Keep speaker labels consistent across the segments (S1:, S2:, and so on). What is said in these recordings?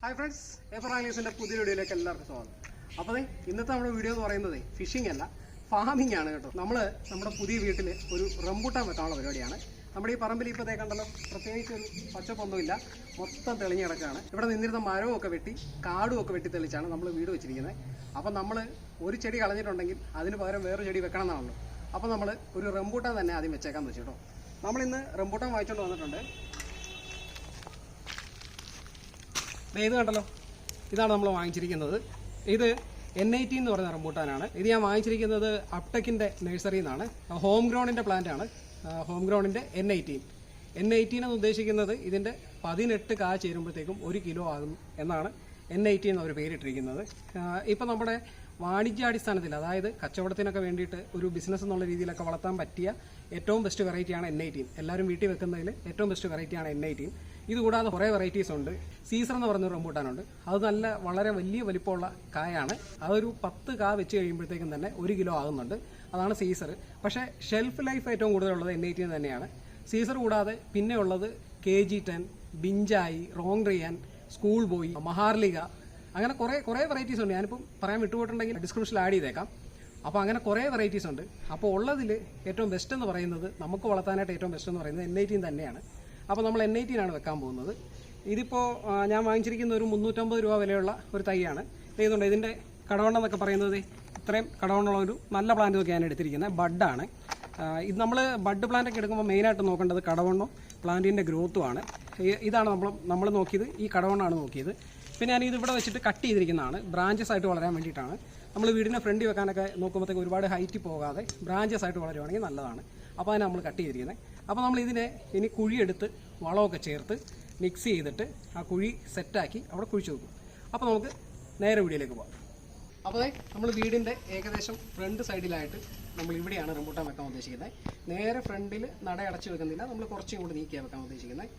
S1: Hi friends, എഫറാംഗ്ലീസിൻ്റെ പുതിയ വീഡിയോയിലേക്ക് എല്ലാവർക്കും സ്വാഗതം. അപ്പോൾ ഇന്നത്തെ നമ്മുടെ വീഡിയോ എന്ന് പറയുന്നത് ഫിഷിംഗ് അല്ല, ഫാമിംഗ് ആണ് കേട്ടോ. നമ്മുടെ പുതിയ വീട്ടിൽ ഒരു റംബൂട്ടാൻ വെക്കാനുള്ള പരിപാടിയാണ്. നമ്മുടെ ഈ പറമ്പിൽ ഇപ്പോൾ കണ്ടല്ലോ, പ്രത്യേകിച്ച് ഒരു പച്ചപ്പൊന്നുമില്ല, മൊത്തം തെളിഞ്ഞ് കിടക്കുകയാണ്. ഇവിടെ നിന്നിരുന്ന മരവും ഒക്കെ വെട്ടി കാടും ഒക്കെ വെട്ടി തെളിച്ചാണ് നമ്മൾ വീട് വെച്ചിരിക്കുന്നത്. അപ്പം നമ്മൾ ഒരു ചെടി കളഞ്ഞിട്ടുണ്ടെങ്കിൽ അതിന് പകരം വേറൊരു ചെടി വെക്കണം എന്നാണല്ലോ. അപ്പോൾ നമ്മൾ ഒരു റംബൂട്ടാൻ തന്നെ ആദ്യം വെച്ചേക്കാമെന്ന് വെച്ചു കേട്ടോ. നമ്മളിന്ന് റംബൂട്ടാൻ വാങ്ങിച്ചുകൊണ്ട് വന്നിട്ടുണ്ട്. ഇത് കണ്ടല്ലോ, ഇതാണ് നമ്മൾ വാങ്ങിച്ചിരിക്കുന്നത്. ഇത് N18 എന്ന് പറയുന്ന റംബൂട്ടാനാണ്. ഇത് ഞാൻ വാങ്ങിച്ചിരിക്കുന്നത് അപ്ടെക്കിൻ്റെ നഴ്സറിയിൽ നിന്നാണ്. ഹോം ഗ്രൗണ്ടിൻ്റെ പ്ലാന്റ് ആണ്. ഹോം ഗ്രൗണ്ടിൻ്റെ N18 എന്ന് ഉദ്ദേശിക്കുന്നത് ഇതിൻ്റെ 18 കായ ചേരുമ്പോഴത്തേക്കും 1 കിലോ ആകും എന്നാണ് N18 എന്ന് അവർ പേരിട്ടിരിക്കുന്നത്. ഇപ്പം നമ്മുടെ വാണിജ്യാടിസ്ഥാനത്തിൽ, അതായത് കച്ചവടത്തിനൊക്കെ വേണ്ടിയിട്ട് ഒരു ബിസിനസ് എന്നുള്ള രീതിയിലൊക്കെ വളർത്താൻ പറ്റിയ ഏറ്റവും ബെസ്റ്റ് വെറൈറ്റിയാണ് N18. എല്ലാവരും വീട്ടിൽ വെക്കുന്നതിൽ ഏറ്റവും ബെസ്റ്റ് വെറൈറ്റിയാണ് N18. ഇതുകൂടാതെ കുറേ വെറൈറ്റീസ് ഉണ്ട്. സീസർ എന്ന് പറയുന്ന റംബൂട്ടാനുണ്ട്. അത് വളരെ വലിയ വലിപ്പമുള്ള കായാണ്. അതൊരു 10 കാ വെച്ച് കഴിയുമ്പോഴത്തേക്കും തന്നെ 1 കിലോ ആകുന്നുണ്ട്. അതാണ് സീസർ. പക്ഷേ ഷെൽഫ് ലൈഫ് ഏറ്റവും കൂടുതലുള്ളത് N18 തന്നെയാണ്. സീസർ കൂടാതെ പിന്നെ ഉള്ളത് KG10, ബിഞ്ചായി, റോങ് റിയാൻ, സ്കൂൾ ബോയ്, മഹാർലിക, അങ്ങനെ കുറേ വെറൈറ്റീസ് ഉണ്ട്. ഞാനിപ്പം പറയാൻ വിട്ടുപോയിട്ടുണ്ടെങ്കിൽ ഡിസ്ക്രിപ്ഷനിൽ ആഡ് ചെയ്തേക്കാം. അപ്പോൾ അങ്ങനെ കുറേ വെറൈറ്റീസ് ഉണ്ട്. അപ്പോൾ ഉള്ളതിൽ ഏറ്റവും ബെസ്റ്റ് എന്ന് പറയുന്നത്, നമുക്ക് വളർത്താനായിട്ട് ഏറ്റവും ബെസ്റ്റ് എന്ന് പറയുന്നത് N18 തന്നെയാണ്. അപ്പോൾ നമ്മൾ N18 ആണ് വെക്കാൻ പോകുന്നത്. ഇതിപ്പോൾ ഞാൻ വാങ്ങിച്ചിരിക്കുന്ന ഒരു 350 രൂപ വിലയുള്ള ഒരു തൈയാണ്. ഇതുണ്ട്, ഇതിൻ്റെ കടവണ്ണം എന്നൊക്കെ പറയുന്നത് ഇത്രയും കടവണ്ണമുള്ള ഒരു നല്ല പ്ലാന്റ് ഒക്കെ ഞാൻ എടുത്തിരിക്കുന്നത്. ബഡാണ് ഇത്. നമ്മൾ ബഡ് പ്ലാന്റ് ഒക്കെ എടുക്കുമ്പോൾ മെയിനായിട്ട് നോക്കേണ്ടത് കടവണ്ണവും പ്ലാന്റിൻ്റെ ഗ്രോത്തുമാണ്. ഇതാണ് നമ്മൾ നോക്കിയത്, ഈ കടവണ്ണമാണ് നോക്കിയത്. പിന്നെ ഞാൻ ഇതിവിടെ വെച്ചിട്ട് കട്ട് ചെയ്തിരിക്കുന്നതാണ്, ബ്രാഞ്ചസ് ആയിട്ട് വളരാൻ വേണ്ടിയിട്ടാണ്. നമ്മൾ വീടിൻ്റെ ഫ്രണ്ടിൽ വെക്കാനൊക്കെ നോക്കുമ്പോഴത്തേക്ക് ഒരുപാട് ഹൈറ്റ് പോകാതെ ബ്രാഞ്ചസ് ആയിട്ട് വളരുവാണെങ്കിൽ നല്ലതാണ്. അപ്പോൾ അതിനെ നമ്മൾ കട്ട് ചെയ്തിരിക്കുന്നത്. അപ്പോൾ നമ്മൾ ഇതിനെ ഇനി കുഴിയെടുത്ത് വളമൊക്കെ ചേർത്ത് മിക്സ് ചെയ്തിട്ട് ആ കുഴി സെറ്റാക്കി അവിടെ കുഴിച്ച് വെക്കും. അപ്പോൾ നമുക്ക് നേരെ വീഡിയോയിലേക്ക് പോകാം. അപ്പോൾ നമ്മൾ വീടിൻ്റെ ഏകദേശം ഫ്രണ്ട് സൈഡിലായിട്ട് നമ്മൾ ഇവിടെയാണ് റംബൂട്ടാൻ വെക്കാൻ ഉദ്ദേശിക്കുന്നത്. നേരെ ഫ്രണ്ടിൽ നട അടച്ച് വെക്കുന്നില്ല, നമ്മൾ കുറച്ചും കൂടി നീക്കിയാണ് വെക്കാൻ ഉദ്ദേശിക്കുന്നത്.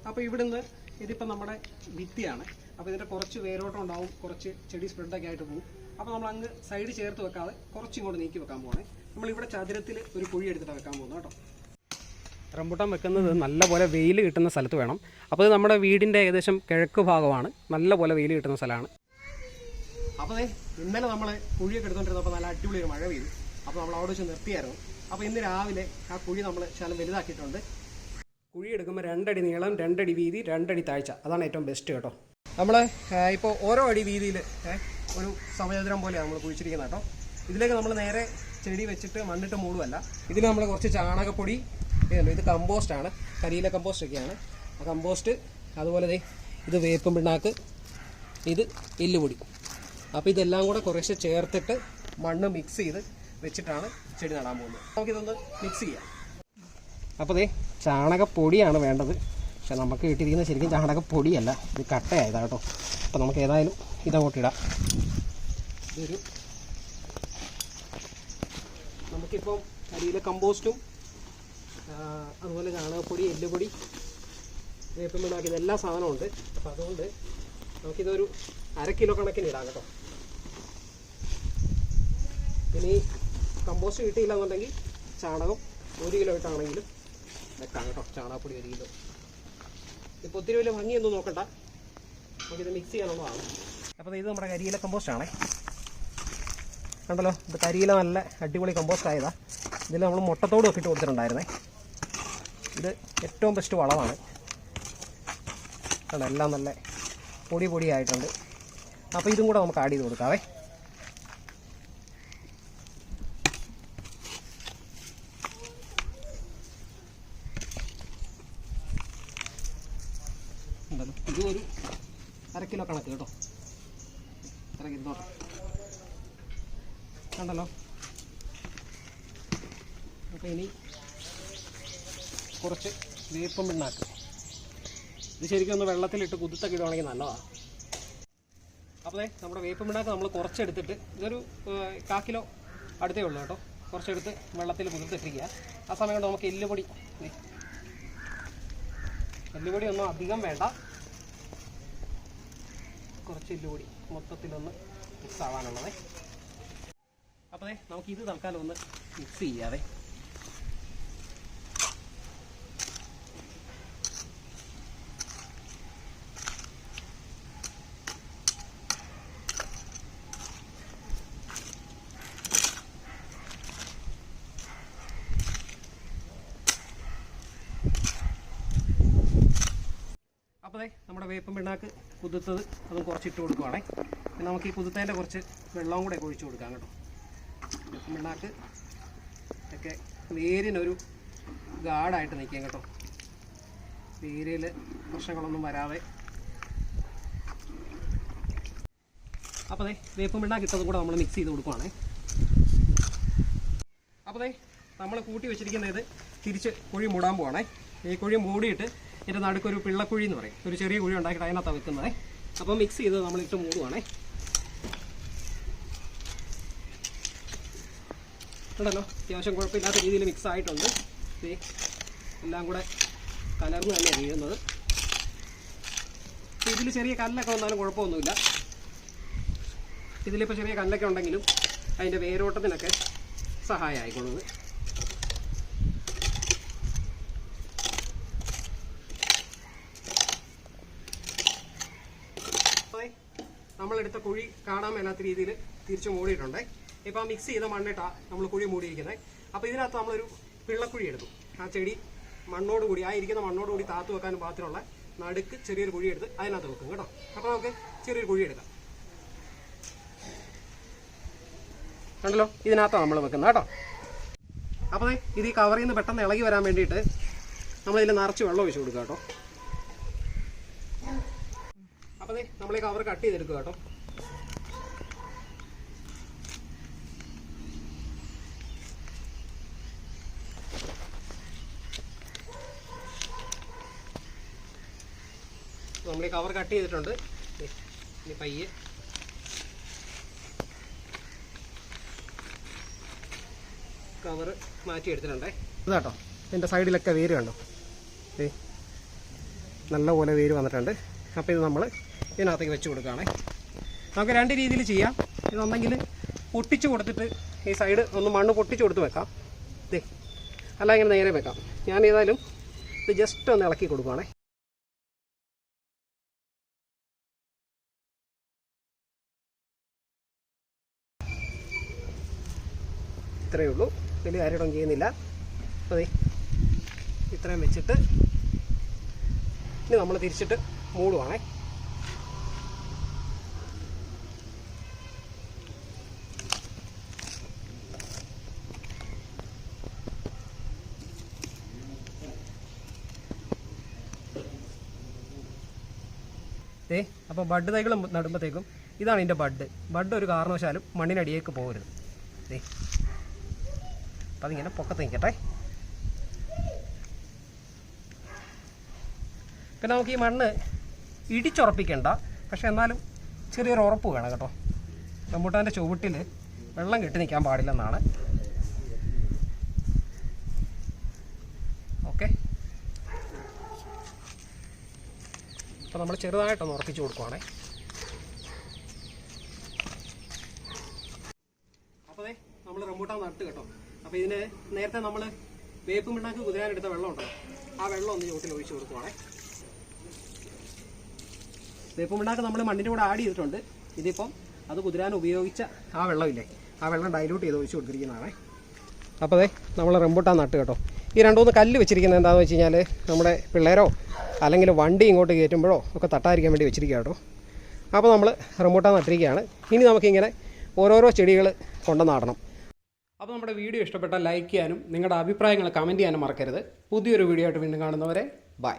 S1: അപ്പോൾ ഇവിടുന്ന് ഇതിപ്പോൾ നമ്മുടെ ഭിത്തിയാണ്. അപ്പോൾ ഇതിൻ്റെ കുറച്ച് വേരോട്ടം ഉണ്ടാവും, കുറച്ച് ചെടി സ്പ്രെഡൊക്കെ ആയിട്ട് പോകും. അപ്പോൾ നമ്മൾ അങ്ങ് സൈഡ് ചേർത്ത് വെക്കാതെ കുറച്ചും കൂടി നീക്കി വെക്കാൻ പോകണേ. നമ്മളിവിടെ ചതുരത്തിൽ ഒരു കുഴി എടുത്തിട്ടാണ് വെക്കാൻ പോകുന്നത് കേട്ടോ. റംബൂട്ടാൻ വെക്കുന്നത് നല്ലപോലെ വെയിൽ കിട്ടുന്ന സ്ഥലത്ത് വേണം. അപ്പോൾ ഇത് നമ്മുടെ വീടിൻ്റെ ഏകദേശം കിഴക്ക് ഭാഗമാണ്, നല്ലപോലെ വെയിൽ കിട്ടുന്ന സ്ഥലമാണ്. അപ്പോൾ ഇന്നലെ നമ്മൾ കുഴിയൊക്കെ എടുത്തുകൊണ്ടിരുന്നപ്പോൾ നല്ല അടിപൊളി ഒരു മഴ പെയ്തു. അപ്പോൾ നമ്മൾ അവിടെ വെച്ച് നിർത്തിയായിരുന്നു. അപ്പോൾ ഇന്ന് രാവിലെ ആ കുഴി നമ്മൾ ശകലം വലുതാക്കിയിട്ടുണ്ട്. കുഴി എടുക്കുമ്പോൾ 2 അടി നീളം, 2 അടി വീതി, 2 അടി താഴ്ച, അതാണ് ഏറ്റവും ബെസ്റ്റ് കേട്ടോ. നമ്മൾ ഇപ്പോൾ ഓരോ അടി വീതിയിൽ ഒരു സമചതുരം പോലെയാണ് നമ്മൾ കുഴിച്ചിരിക്കുന്നത് കേട്ടോ. ഇതിലേക്ക് നമ്മൾ നേരെ ചെടി വെച്ചിട്ട് മണ്ണിട്ട് മൂടുമല്ല. ഇതിൽ നമ്മൾ കുറച്ച് ചാണകപ്പൊടി, ഇത് കമ്പോസ്റ്റാണ്, കരിയില കമ്പോസ്റ്റൊക്കെയാണ്. ആ കമ്പോസ്റ്റ്, അതുപോലെ ഇത് വേപ്പും പിണ്ണാക്ക്, ഇത് എല്ലുപൊടി. അപ്പോൾ ഇതെല്ലാം കൂടെ കുറേശ്ശെ ചേർത്തിട്ട് മണ്ണ് മിക്സ് ചെയ്ത് വെച്ചിട്ടാണ് ചെടി നടാൻ പോകുന്നത്. നമുക്കിതൊന്ന് മിക്സ് ചെയ്യാം. അപ്പോൾ ചാണകപ്പൊടിയാണ് വേണ്ടത്. പക്ഷെ നമുക്ക് കിട്ടിയിരിക്കുന്നത് ശരിക്കും ചാണകപ്പൊടിയല്ല, ഇത് കട്ടയായതാണ് കേട്ടോ. അപ്പോൾ നമുക്ക് ഏതായാലും ഇതങ്ങോട്ട് ഇടാം. ഇതൊരു നമുക്കിപ്പം കരിയില കമ്പോസ്റ്റും അതുപോലെ ചാണകപ്പൊടി, എല്ലുപൊടി, വേപ്പും പിണ്ണാക്ക്, ഇതെല്ലാ സാധനവും ഉണ്ട്. അപ്പോൾ അതുകൊണ്ട് നമുക്കിതൊരു 1/2 കിലോ കണക്കിന് ഇടാം കേട്ടോ. ഇനി കമ്പോസ്റ്റ് കിട്ടിയില്ല എന്നുണ്ടെങ്കിൽ ചാണകം 1 കിലോ ഇട്ടാണെങ്കിലും വെക്കാം കേട്ടോ. ചാണകപ്പൊടി 1 കിലോ. ഇപ്പോൾ ഒത്തിരി വലിയ ഭംഗിയൊന്നും നോക്കണ്ട, നമുക്കിത് മിക്സ് ചെയ്യാനുള്ളതാണ്. അപ്പോൾ ഇത് നമ്മുടെ കരിയില കമ്പോസ്റ്റാണേ. കണ്ടല്ലോ, ഇത് കരിയില നല്ല അടിപൊളി കമ്പോസ്റ്റ് ആയതാണ്. ഇതിൽ നമ്മൾ മുട്ടത്തോടും ഒക്കെ ഇട്ട് കൊടുത്തിട്ടുണ്ടായിരുന്നേ. ഇത് ഏറ്റവും ബെസ്റ്റ് വളമാണ്. കണ്ടോ, എല്ലാം നല്ല പൊടിയായിട്ടുണ്ട്. അപ്പോൾ ഇതും കൂടെ നമുക്ക് ആഡ് ചെയ്ത് കൊടുക്കാവേ. ഉണ്ടല്ലോ, ഇതും ഒരു 1/2 കിലോ കണക്ക് കേട്ടോ. 1/2 കിലോ കണ്ടല്ലോ. അപ്പോൾ ഇനി കുറച്ച് വേപ്പും പിണ്ണാക്ക്, ഇത് ശരിക്കും ഒന്ന് വെള്ളത്തിലിട്ട് കുതിർത്തൊക്കെ ഇടുവാണെങ്കിൽ നല്ലതാണ്. അപ്പോൾ നമ്മുടെ വേപ്പും പിണ്ണാക്ക് നമ്മൾ കുറച്ചെടുത്തിട്ട്, ഇതൊരു 1/4 കിലോ അടുത്തേ ഉള്ളൂ കേട്ടോ. കുറച്ചെടുത്ത് വെള്ളത്തിൽ കുതിർത്തിട്ടിരിക്കുക. ആ സമയം കൊണ്ട് നമുക്ക് എല്ലുപൊടി ഒന്നും അധികം വേണ്ട, കുറച്ച് എല്ലുപൊടി മൊത്തത്തിലൊന്ന് മിക്സ് ആവാനുള്ളത്. അപ്പോൾ നമുക്കിത് തൽക്കാലം ഒന്ന് മിക്സ് ചെയ്യാവേ. പിണ്ണാക്ക് കുതിർത്തത് അതും കുറച്ചിട്ട് കൊടുക്കുവാണേ. നമുക്ക് ഈ കുതിർത്തതിൻ്റെ കുറച്ച് വെള്ളവും കൂടെ ഒഴിച്ചു കൊടുക്കാം കേട്ടോ. വേപ്പും പിണ്ണാക്ക് ഒക്കെ വേരിനൊരു ഗാർഡായിട്ട് നിൽക്കാം കേട്ടോ. വേരിൽ പ്രശ്നങ്ങളൊന്നും വരാതെ. അപ്പോൾ വേപ്പും പിണ്ണാക്ക് ഇട്ടതും കൂടെ നമ്മൾ മിക്സ് ചെയ്ത് കൊടുക്കുവാണേ. അപ്പോൾ നമ്മൾ കൂട്ടി വെച്ചിരിക്കുന്ന ഇത് തിരിച്ച് കുഴി മൂടാൻ പോവാണേ. ഈ കുഴി മൂടിയിട്ട് ഇതിൻ്റെ നടുക്കൊരു പിള്ളക്കുഴി എന്ന് പറയും, ഒരു ചെറിയ കുഴി ഉണ്ടാക്കിയിട്ട് അതിനകത്താണ് വെക്കുന്നത്. അപ്പോൾ മിക്സ് ചെയ്ത് നമ്മളിട്ട് മൂടുവാണേ. ഉണ്ടല്ലോ, അത്യാവശ്യം കുഴപ്പമില്ലാത്ത രീതിയിൽ മിക്സ് ആയിട്ടുണ്ട്. എല്ലാം കൂടെ കലർന്ന് തന്നെയാണ് വീഴുന്നത്. ഇതിൽ ചെറിയ കല്ലൊക്കെ വന്നാലും കുഴപ്പമൊന്നുമില്ല. ഇതിലിപ്പോൾ ചെറിയ കല്ലൊക്കെ ഉണ്ടെങ്കിലും അതിൻ്റെ വേരോട്ടത്തിനൊക്കെ സഹായമായിക്കൊള്ളുന്നത്. നമ്മളെടുത്ത കുഴി കാണാൻ മേലാത്ത രീതിയിൽ തിരിച്ച് മൂടിയിട്ടുണ്ട്. ഇപ്പോൾ ആ മിക്സ് ചെയ്ത മണ്ണിട്ടാണ് നമ്മൾ കുഴി മൂടിയിരിക്കുന്നത്. അപ്പോൾ ഇതിനകത്ത് നമ്മളൊരു പിള്ളക്കുഴി എടുത്തു. ആ ചെടി മണ്ണോടുകൂടി, ആ ഇരിക്കുന്ന മണ്ണോടുകൂടി താത്തു വെക്കാനും പാത്രമുള്ള നടുക്ക് ചെറിയൊരു കുഴി എടുത്ത് അതിനകത്ത് വെക്കും കേട്ടോ. അപ്പോൾ നമുക്ക് ചെറിയൊരു കുഴി എടുക്കാം. കണ്ടല്ലോ, ഇതിനകത്താണ് നമ്മൾ വെക്കുന്നത് കേട്ടോ. അപ്പോൾ ഇത് ഈ കവറിൽ നിന്ന് പെട്ടെന്ന് ഇളകി വരാൻ വേണ്ടിയിട്ട് നമ്മളിതിൽ നിറച്ച് വെള്ളം ഒഴിച്ച് കൊടുക്കുക കേട്ടോ. അപ്പോൾ നമ്മൾ ഈ കവർ കട്ട് ചെയ്തെടുക്കുക കേട്ടോ. നമ്മൾ ഈ കവർ കട്ട് ചെയ്തിട്ടുണ്ട്. ഇനി പയ്യെ കവർ മാറ്റി എടുത്തിട്ടുണ്ടേ. ഇതാട്ടോ, ഇതിൻ്റെ സൈഡിലൊക്കെ വേര് കണ്ടോ, നല്ലപോലെ വേര് വന്നിട്ടുണ്ട്. അപ്പോൾ ഇത് നമ്മൾ ഇതിനകത്തേക്ക് വെച്ച് കൊടുക്കുകയാണേ. നമുക്ക് രണ്ട് രീതിയിൽ ചെയ്യാം. ഇതൊന്നെങ്കിൽ പൊട്ടിച്ച് കൊടുത്തിട്ട് ഈ സൈഡ് ഒന്ന് മണ്ണ് പൊട്ടിച്ച് കൊടുത്ത് വെക്കാം, അല്ല ഇങ്ങനെ നേരെ വെക്കാം. ഞാൻ ഏതായാലും ഇത് ജസ്റ്റ് ഒന്ന് ഇളക്കി കൊടുക്കുകയാണേ. ഇത്രയേ ഉള്ളൂ, വലിയ കാര്യമൊന്നും ചെയ്യുന്നില്ല. അപ്പോൾ ഇത്രയും വെച്ചിട്ട് ഇനി നമ്മൾ തിരിച്ചിട്ട് മൂടുവാണേ. അപ്പോൾ ബഡ് തൈകൾ നടുമ്പോഴത്തേക്കും ഇതാണ് ഇതിൻ്റെ ബഡ് ഒരു കാരണവശാലും മണ്ണിനടിയേക്ക് പോകരുത്. അപ്പം അതിങ്ങനെ പൊക്കത്ത് നിൽക്കട്ടെ. പിന്നെ നമുക്ക് ഈ മണ്ണ് ഇടിച്ചുറപ്പിക്കണ്ട, പക്ഷെ എന്നാലും ചെറിയൊരു ഉറപ്പ് വേണം കേട്ടോ. റംബൂട്ടാൻ്റെ ചുവട്ടിൽ വെള്ളം കെട്ടി നിൽക്കാൻ പാടില്ലെന്നാണ്. ഓക്കെ, അപ്പോൾ നമ്മൾ ചെറുതായിട്ടൊന്ന് ഉറപ്പിച്ച് കൊടുക്കുവാണേ. അപ്പോൾ നമ്മൾ റംബൂട്ടാൻ നട്ട് കേട്ടോ. അപ്പോൾ ഇതിന് നേരത്തെ നമ്മൾ വേപ്പും പിണ്ണാക്ക് കുതിരാനെടുത്ത വെള്ളം ഉണ്ടോ, ആ വെള്ളം ഒന്ന് ചുവട്ടിൽ ഒഴിച്ച് കൊടുക്കുവാണേ. വേപ്പും പിണ്ണാക്ക് നമ്മൾ മണ്ണിൻ്റെ കൂടെ ആഡ് ചെയ്തിട്ടുണ്ട്. ഇതിപ്പം അത് കുതിരാൻ ഉപയോഗിച്ച ആ വെള്ളമില്ലേ, ആ വെള്ളം ഡൈല്യൂട്ട് ചെയ്ത് ഒഴിച്ച് കൊടുത്തിരിക്കുന്നതാണേ. അപ്പോൾ നമ്മൾ റംബൂട്ടാൻ നട്ട് കേട്ടോ. ഈ രണ്ടുമൂന്ന് കല്ല് വെച്ചിരിക്കുന്നത് എന്താണെന്ന് വെച്ച് കഴിഞ്ഞാൽ നമ്മുടെ പിള്ളേരോ അല്ലെങ്കിൽ വണ്ടി ഇങ്ങോട്ട് കയറ്റുമ്പോഴോ ഒക്കെ തട്ടാതിരിക്കാൻ വേണ്ടി വെച്ചിരിക്കുക കേട്ടോ. അപ്പോൾ നമ്മൾ റംബൂട്ടാൻ നട്ടിരിക്കുകയാണ്. ഇനി നമുക്കിങ്ങനെ ഓരോരോ ചെടികൾ കൊണ്ടു നടണം. അപ്പോൾ നമ്മുടെ വീഡിയോ ഇഷ്ടപ്പെട്ടാൽ ലൈക്ക് ചെയ്യാനും നിങ്ങളുടെ അഭിപ്രായങ്ങൾ കമൻറ്റ് ചെയ്യാനും മറക്കരുത്. പുതിയൊരു വീഡിയോ ആയിട്ട് വീണ്ടും കാണുന്നവരെ ബൈ.